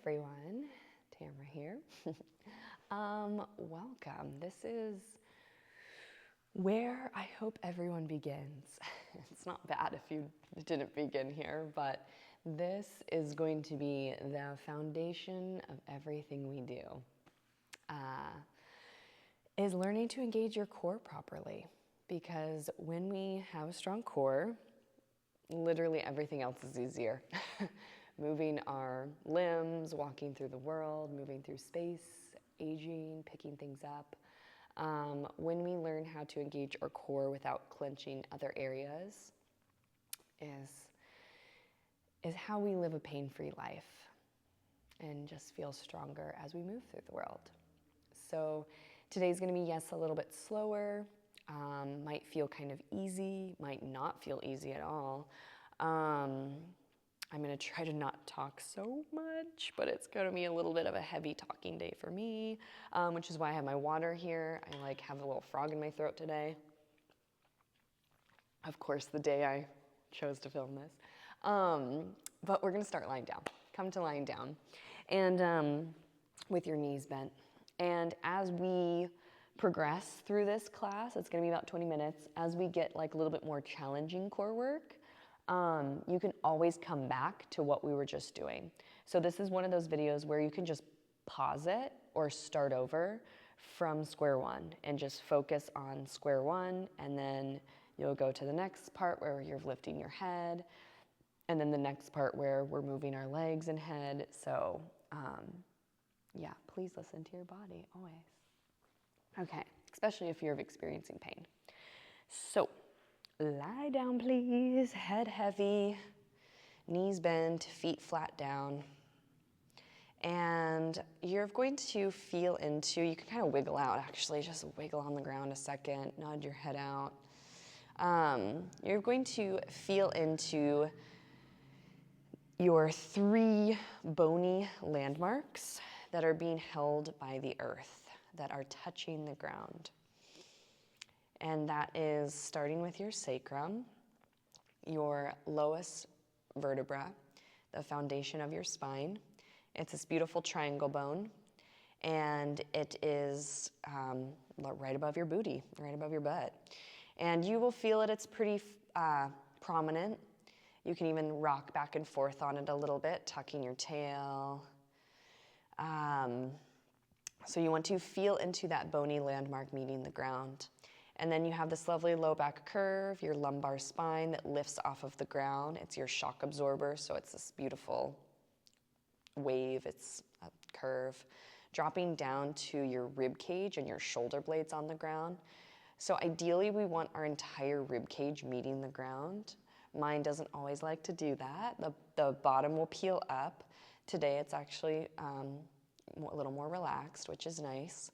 everyone, Tamara here. Welcome. This is where I hope everyone begins. It's not bad if you didn't begin here, but this is going to be the foundation of everything we do, is learning to engage your core properly. Because when we have a strong core, literally everything else is easier. Moving our limbs, walking through the world, moving through space, aging, picking things up. When we learn how to engage our core without clenching other areas is how we live a pain-free life and just feel stronger as we move through the world. So today's gonna be, yes, a little bit slower, might feel kind of easy, might not feel easy at all. I'm gonna try to not talk so much, but it's gonna be a little bit of a heavy talking day for me, which is why I have my water here. I have a little frog in my throat today. Of course, the day I chose to film this. But we're gonna start lying down. Come to lying down, and with your knees bent. And as we progress through this class, it's gonna be about 20 minutes. As we get a little bit more challenging core work, you can always come back to what we were just doing. So this is one of those videos where you can just pause it or start over from square one and just focus on square one, and then you'll go to the next part where you're lifting your head, and then the next part where we're moving our legs and head. So yeah, please listen to your body always. Okay, especially if you're experiencing pain. So lie down, please. Head heavy, knees bent, feet flat down. And you're going to feel into, you can kind of wiggle out actually, just wiggle on the ground a second, nod your head out. You're going to feel into your 3 bony landmarks that are being held by the earth, that are touching the ground. And that is starting with your sacrum, your lowest vertebra, the foundation of your spine. It's this beautiful triangle bone, and it is right above your booty, right above your butt. And you will feel it, it's pretty prominent. You can even rock back and forth on it a little bit, tucking your tail. So you want to feel into that bony landmark meeting the ground. And then you have this lovely low back curve, your lumbar spine that lifts off of the ground. It's your shock absorber, so it's this beautiful wave, it's a curve, dropping down to your rib cage and your shoulder blades on the ground. So ideally, we want our entire rib cage meeting the ground. Mine doesn't always like to do that. The bottom will peel up. Today, it's actually a little more relaxed, which is nice.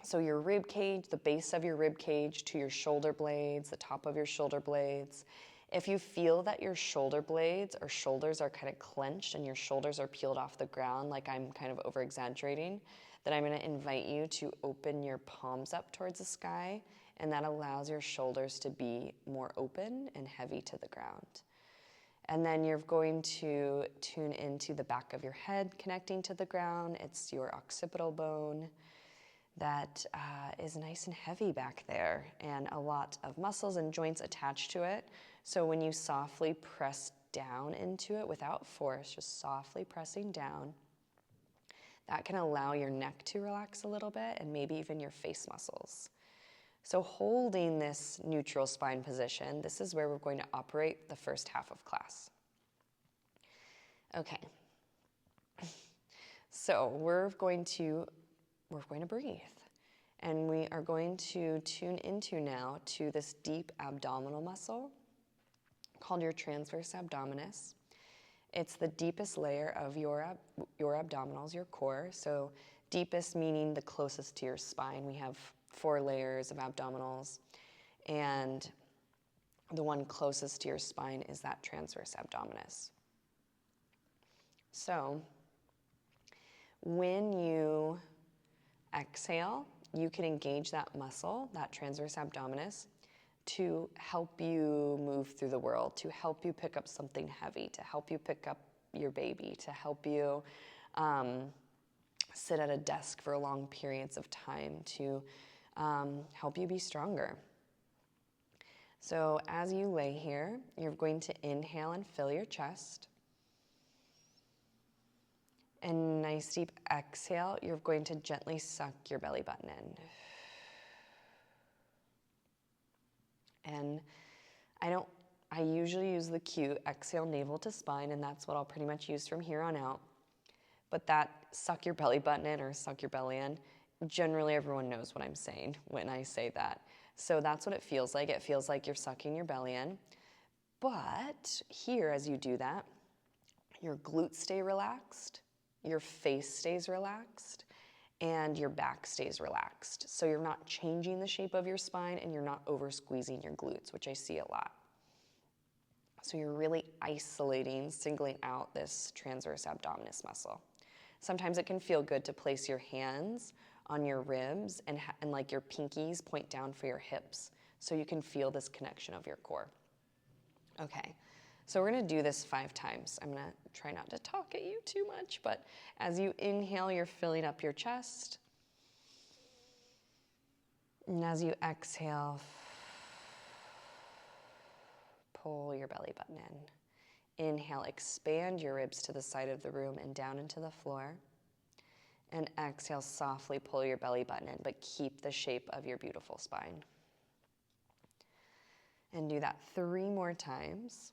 So your rib cage, the base of your rib cage to your shoulder blades, the top of your shoulder blades. If you feel that your shoulder blades or shoulders are kind of clenched and your shoulders are peeled off the ground, like I'm kind of over exaggerating, then I'm going to invite you to open your palms up towards the sky, and that allows your shoulders to be more open and heavy to the ground. And then you're going to tune into the back of your head connecting to the ground. It's your occipital bone that is nice and heavy back there, and a lot of muscles and joints attached to it. So when you softly press down into it without force, just softly pressing down, that can allow your neck to relax a little bit and maybe even your face muscles. So holding this neutral spine position, this is where we're going to operate the first half of class. Okay. So we're going to breathe. And we are going to tune into now to this deep abdominal muscle called your transverse abdominis. It's the deepest layer of your abdominals, your core. So deepest meaning the closest to your spine. We have 4 layers of abdominals, and the one closest to your spine is that transverse abdominis. So when you exhale, you can engage that muscle, that transverse abdominis, to help you move through the world, to help you pick up something heavy, to help you pick up your baby, to help you sit at a desk for long periods of time, to help you be stronger. So as you lay here, you're going to inhale and fill your chest. And nice deep exhale, you're going to gently suck your belly button in. And I usually use the cue exhale navel to spine, and that's what I'll pretty much use from here on out. But that suck your belly button in or suck your belly in, generally everyone knows what I'm saying when I say that. So that's what it feels like. It feels like you're sucking your belly in. But here, as you do that, your glutes stay relaxed, your face stays relaxed, and your back stays relaxed. So you're not changing the shape of your spine and you're not over squeezing your glutes, which I see a lot. So you're really isolating, singling out this transverse abdominis muscle. Sometimes it can feel good to place your hands on your ribs and like your pinkies point down for your hips so you can feel this connection of your core. Okay, so we're gonna do this 5 times. I'm gonna try not to talk at you too much, but as you inhale, you're filling up your chest. And as you exhale, pull your belly button in. Inhale, expand your ribs to the side of the room and down into the floor. And exhale, softly pull your belly button in, but keep the shape of your beautiful spine. And do that 3 more times.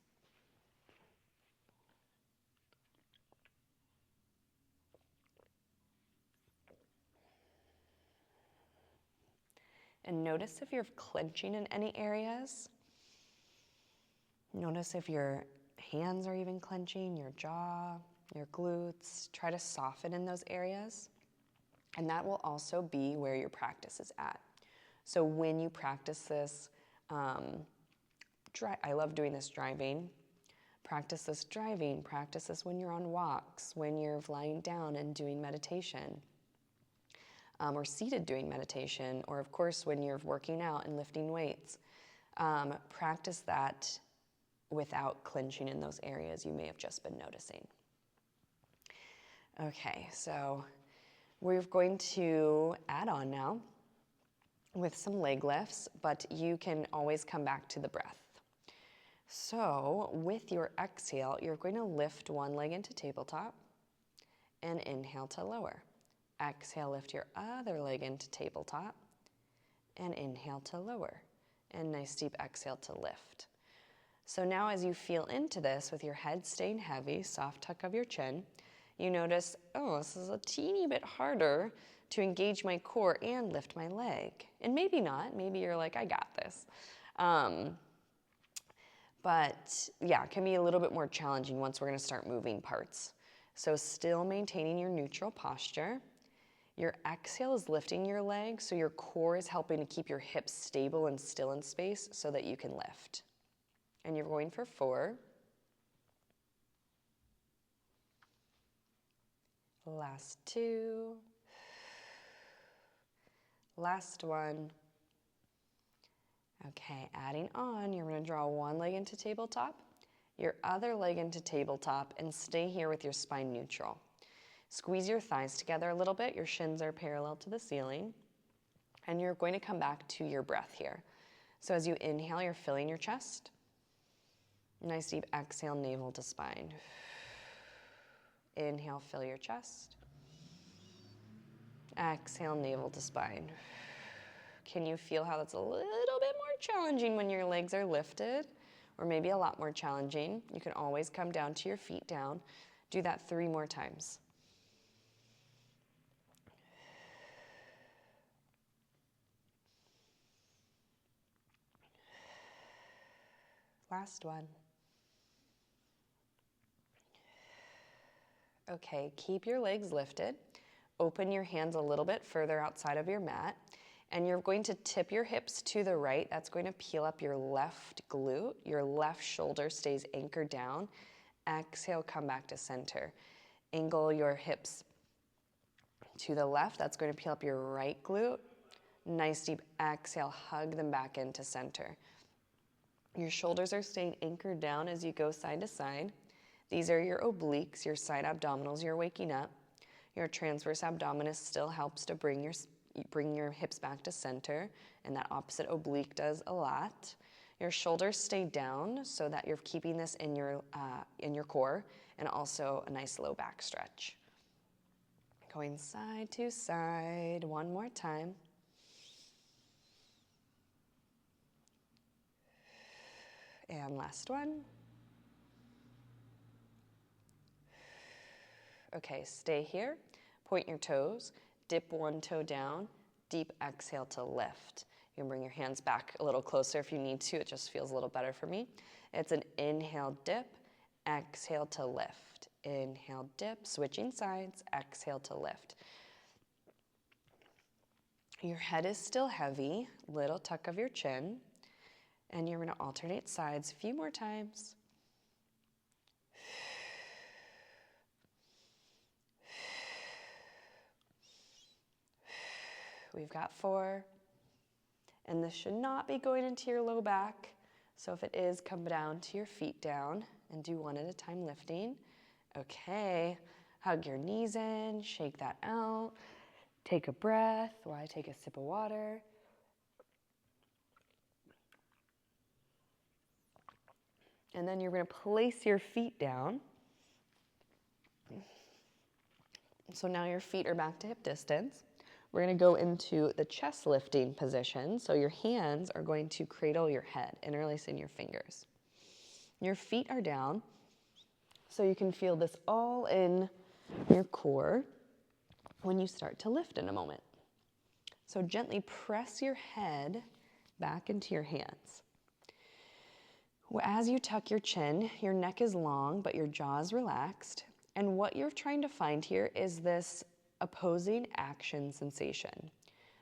And notice if you're clenching in any areas. Notice if your hands are even clenching, your jaw, your glutes. Try to soften in those areas. And that will also be where your practice is at. So when you practice this, I love doing this driving. Practice this driving. Practice this when you're on walks, when you're lying down and doing meditation. Or seated doing meditation, or of course when you're working out and lifting weights. Practice that without clenching in those areas you may have just been noticing. Okay, so we're going to add on now with some leg lifts, but you can always come back to the breath. So with your exhale, you're going to lift one leg into tabletop and inhale to lower. Exhale, lift your other leg into tabletop and inhale to lower. And nice deep exhale to lift. So now as you feel into this with your head staying heavy, soft tuck of your chin, you notice, oh, this is a teeny bit harder to engage my core and lift my leg. And maybe not, maybe you're like, I got this. But yeah, it can be a little bit more challenging once we're gonna start moving parts. So still maintaining your neutral posture. Your exhale is lifting your leg, so your core is helping to keep your hips stable and still in space so that you can lift. And you're going for 4. Last 2. Last 1. Okay, adding on, you're going to draw one leg into tabletop, your other leg into tabletop, and stay here with your spine neutral. Squeeze your thighs together a little bit. Your shins are parallel to the ceiling. And you're going to come back to your breath here. So as you inhale, you're filling your chest. Nice deep exhale, navel to spine. Inhale, fill your chest. Exhale, navel to spine. Can you feel how that's a little bit more challenging when your legs are lifted? Or maybe a lot more challenging. You can always come down to your feet down. Do that 3 more times. Last one. Okay, keep your legs lifted. Open your hands a little bit further outside of your mat. And you're going to tip your hips to the right. That's going to peel up your left glute. Your left shoulder stays anchored down. Exhale, come back to center. Angle your hips to the left. That's going to peel up your right glute. Nice deep exhale, hug them back into center. Your shoulders are staying anchored down as you go side to side. These are your obliques, your side abdominals, you're waking up. Your transverse abdominis still helps to bring your hips back to center, and that opposite oblique does a lot. Your shoulders stay down so that you're keeping this in your core, and also a nice low back stretch. Going side to side, one more time. And last one. Okay, stay here. Point your toes, dip one toe down, deep exhale to lift. You can bring your hands back a little closer if you need to. It just feels a little better for me. It's an inhale, dip, exhale to lift. Inhale, dip, switching sides, exhale to lift. Your head is still heavy, little tuck of your chin, and you're going to alternate sides a few more times. We've got 4, and this should not be going into your low back, so if it is, come down to your feet down and do one at a time lifting. Okay, hug your knees in, shake that out, take a breath while I take a sip of water. And then you're going to place your feet down. So now your feet are back to hip distance. We're going to go into the chest lifting position. So your hands are going to cradle your head, interlacing your fingers. Your feet are down, so you can feel this all in your core when you start to lift in a moment. So gently press your head back into your hands. As you tuck your chin, your neck is long, but your jaw is relaxed. And what you're trying to find here is this opposing action sensation.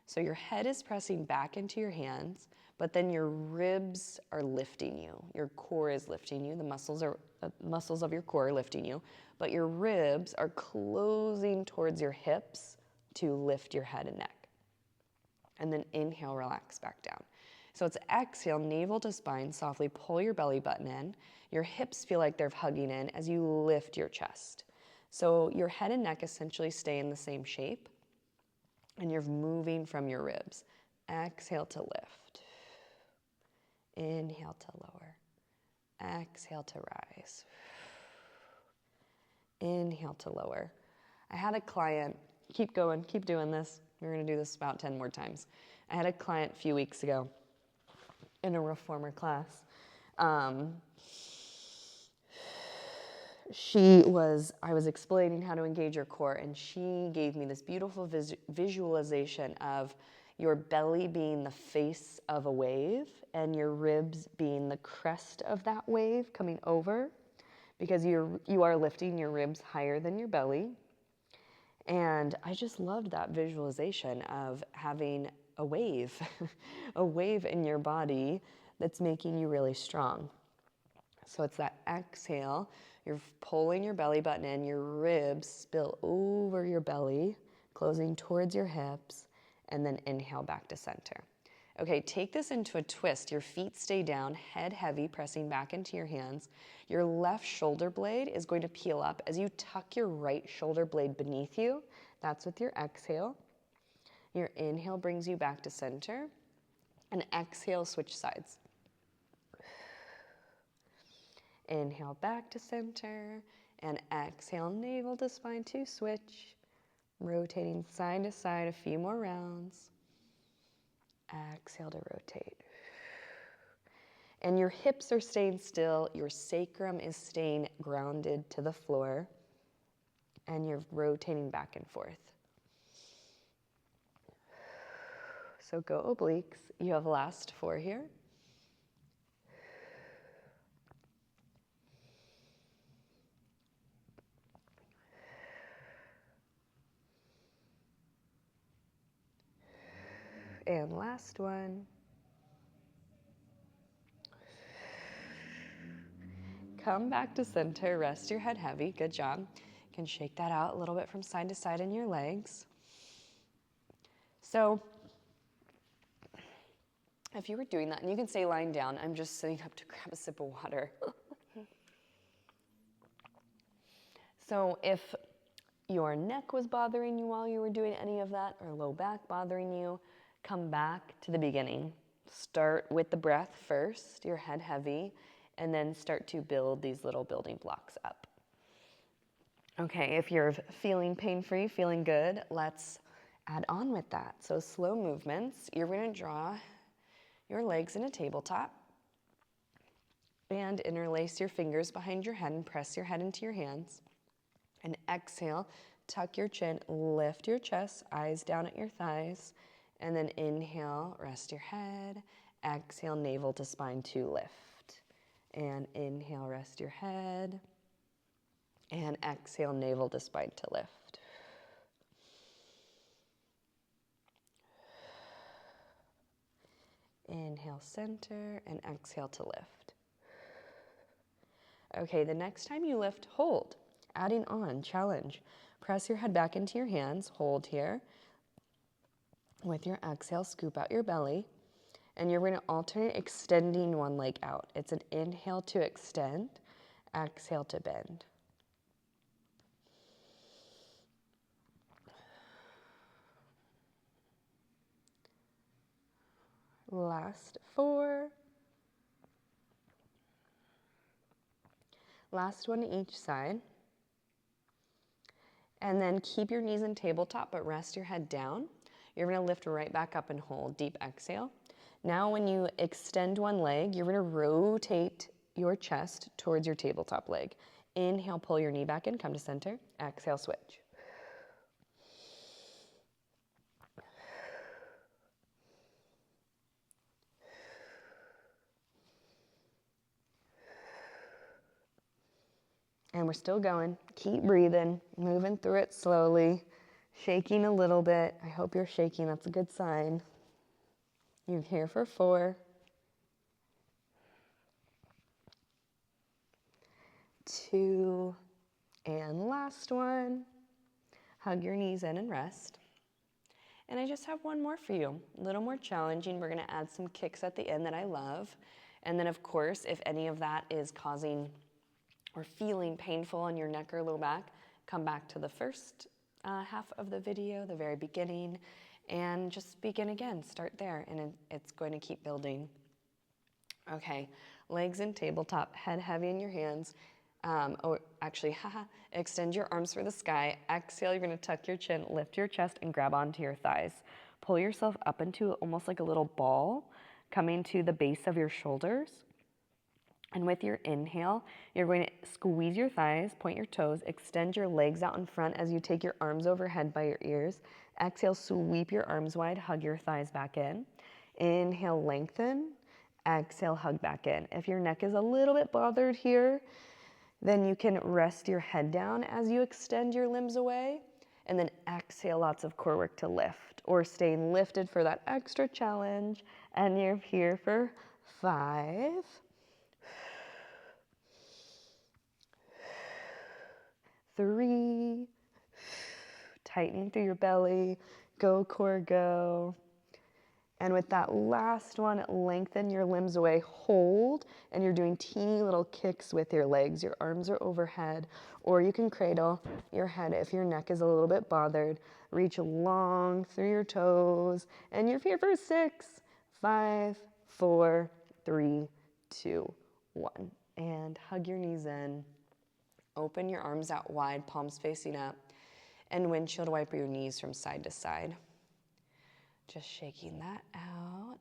So your head is pressing back into your hands, but then your ribs are lifting you. Your core is lifting you. The muscles of your core are lifting you, but your ribs are closing towards your hips to lift your head and neck. And then inhale, relax back down. So it's exhale, navel to spine, softly pull your belly button in. Your hips feel like they're hugging in as you lift your chest. So your head and neck essentially stay in the same shape, and you're moving from your ribs. Exhale to lift. Inhale to lower. Exhale to rise. Inhale to lower. I had a client, keep going, keep doing this. We're going to do this about 10 more times. I had a client a few weeks ago in a reformer class. I was explaining how to engage your core, and she gave me this beautiful visualization of your belly being the face of a wave and your ribs being the crest of that wave coming over, because you are lifting your ribs higher than your belly. And I just loved that visualization of having a wave, a wave in your body that's making you really strong. So it's that exhale, you're pulling your belly button in, your ribs spill over your belly, closing towards your hips, and then inhale back to center. Okay, take this into a twist. Your feet stay down, head heavy, pressing back into your hands. Your left shoulder blade is going to peel up as you tuck your right shoulder blade beneath you. That's with your exhale. Your inhale brings you back to center, and exhale, switch sides. Inhale back to center, and exhale, navel to spine to switch. Rotating side to side a few more rounds. Exhale to rotate. And your hips are staying still, your sacrum is staying grounded to the floor, and you're rotating back and forth. So go obliques. You have last 4 here. And last one. Come back to center, rest your head heavy, good job. You can shake that out a little bit from side to side in your legs. So if you were doing that, and you can stay lying down, I'm just sitting up to grab a sip of water. So if your neck was bothering you while you were doing any of that, or low back bothering you, come back to the beginning. Start with the breath first, your head heavy, and then start to build these little building blocks up. Okay, if you're feeling pain-free, feeling good, let's add on with that. So slow movements. You're going to draw your legs in a tabletop and interlace your fingers behind your head and press your head into your hands. And exhale, tuck your chin, lift your chest, eyes down at your thighs, and then inhale, rest your head. Exhale, navel to spine to lift. And inhale, rest your head. And exhale, navel to spine to lift. Inhale, center, and exhale to lift. Okay, the next time you lift, hold. Adding on, challenge. Press your head back into your hands, hold here. With your exhale, scoop out your belly. And you're going to alternate extending one leg out. It's an inhale to extend, exhale to bend. Last 4. Last one each side. And then keep your knees in tabletop, but rest your head down. You're going to lift right back up and hold. Deep exhale. Now when you extend one leg, you're going to rotate your chest towards your tabletop leg. Inhale, pull your knee back in, come to center. Exhale, switch. And we're still going. Keep breathing, moving through it slowly, shaking a little bit. I hope you're shaking. That's a good sign. You're here for 4. 2, and last one. Hug your knees in and rest. And I just have one more for you, a little more challenging. We're going to add some kicks at the end that I love. And then, of course, if any of that is causing or feeling painful on your neck or low back, come back to the first half of the video, the very beginning, and just begin again. Start there, and it's going to keep building. Okay, legs in tabletop, head heavy in your hands. Extend your arms for the sky. Exhale, you're going to tuck your chin, lift your chest, and grab onto your thighs. Pull yourself up into almost like a little ball, coming to the base of your shoulders. And with your inhale, you're going to squeeze your thighs, point your toes, extend your legs out in front as you take your arms overhead by your ears. Exhale, sweep your arms wide, hug your thighs back in. Inhale, lengthen. Exhale, hug back in. If your neck is a little bit bothered here, then you can rest your head down as you extend your limbs away. And then exhale, lots of core work to lift, or staying lifted for that extra challenge. And you're here for 5. 3, tightening through your belly, go core go. And with that last one, lengthen your limbs away, hold, and you're doing teeny little kicks with your legs. Your arms are overhead, or you can cradle your head if your neck is a little bit bothered. Reach long through your toes, and you're here for 6, 5, 4, 3, 2, 1. And hug your knees in. Open your arms out wide, palms facing up, and windshield wiper your knees from side to side. Just shaking that out.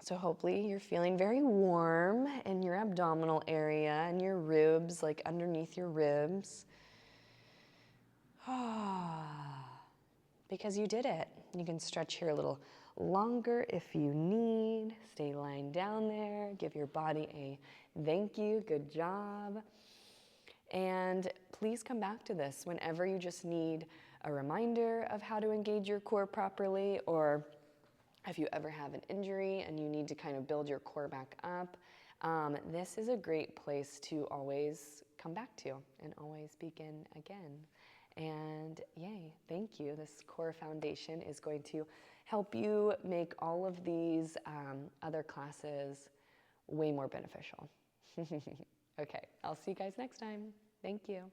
So hopefully you're feeling very warm in your abdominal area and your ribs, like underneath your ribs. Because you did it. You can stretch here a little longer if you need. Stay lying down there. Give your body a thank you. Good job. And please come back to this whenever you just need a reminder of how to engage your core properly, or if you ever have an injury and you need to kind of build your core back up. This is a great place to always come back to and always begin again. And yay, thank you. This core foundation is going to help you make all of these other classes way more beneficial. Okay, I'll see you guys next time. Thank you.